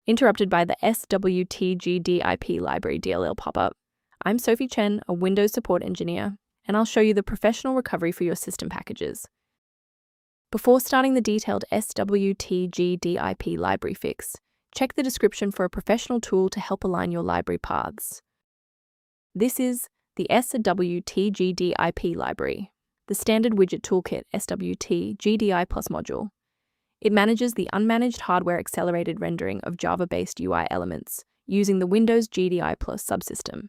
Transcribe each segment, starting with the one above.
interrupted by the SWT GDI library DLL pop-up. I'm Sophie Chen, a Windows support engineer, and I'll show you the professional recovery for your system packages. Before starting the detailed SWT GDI library fix, check the description for a professional tool to help align your library paths. This is the SWT GDI library, the Standard Widget Toolkit SWT GDI Plus module. It manages the unmanaged hardware accelerated rendering of Java-based UI elements using the Windows GDI Plus subsystem.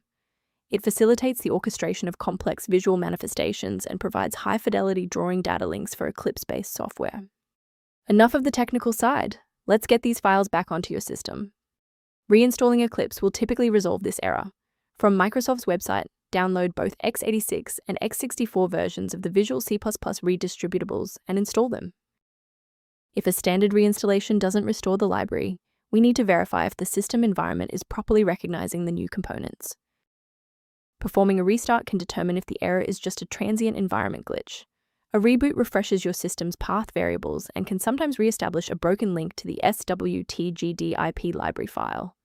It facilitates the orchestration of complex visual manifestations and provides high-fidelity drawing data links for Eclipse-based software. Enough of the technical side. Let's get these files back onto your system. Reinstalling Eclipse will typically resolve this error. From Microsoft's website, download both x86 and x64 versions of the Visual C++ redistributables and install them. If a standard reinstallation doesn't restore the library, we need to verify if the system environment is properly recognizing the new components. Performing a restart can determine if the error is just a transient environment glitch. A reboot refreshes your system's path variables and can sometimes re-establish a broken link to the SWT GDI library file.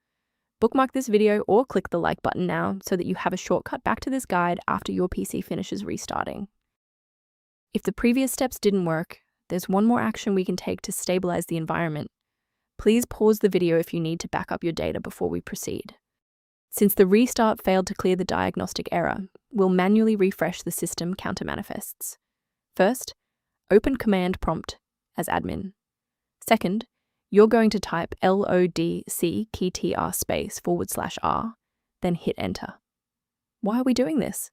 Bookmark this video or click the like button now so that you have a shortcut back to this guide after your PC finishes restarting. If the previous steps didn't work, there's one more action we can take to stabilize the environment. Please pause the video if you need to back up your data before we proceed. Since the restart failed to clear the diagnostic error, we'll manually refresh the system counter manifests. First, open command prompt as admin. Second, you're going to type lodc_r, then hit enter. Why are we doing this?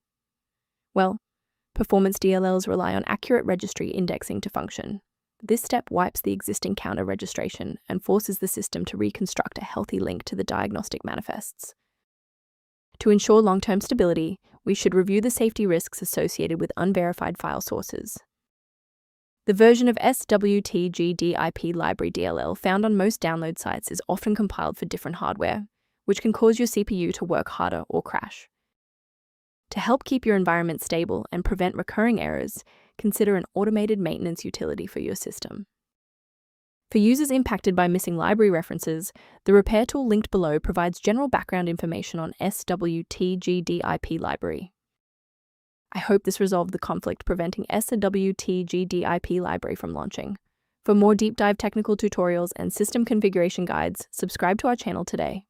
Well, performance DLLs rely on accurate registry indexing to function. This step wipes the existing counter registration and forces the system to reconstruct a healthy link to the diagnostic manifests. To ensure long-term stability, we should review the safety risks associated with unverified file sources. The version of SWT GDI library DLL found on most download sites is often compiled for different hardware, which can cause your CPU to work harder or crash. To help keep your environment stable and prevent recurring errors, consider an automated maintenance utility for your system. For users impacted by missing library references, the repair tool linked below provides general background information on SWT GDI library. I hope this resolved the conflict preventing SWT GDI library from launching. For more deep dive technical tutorials and system configuration guides, subscribe to our channel today.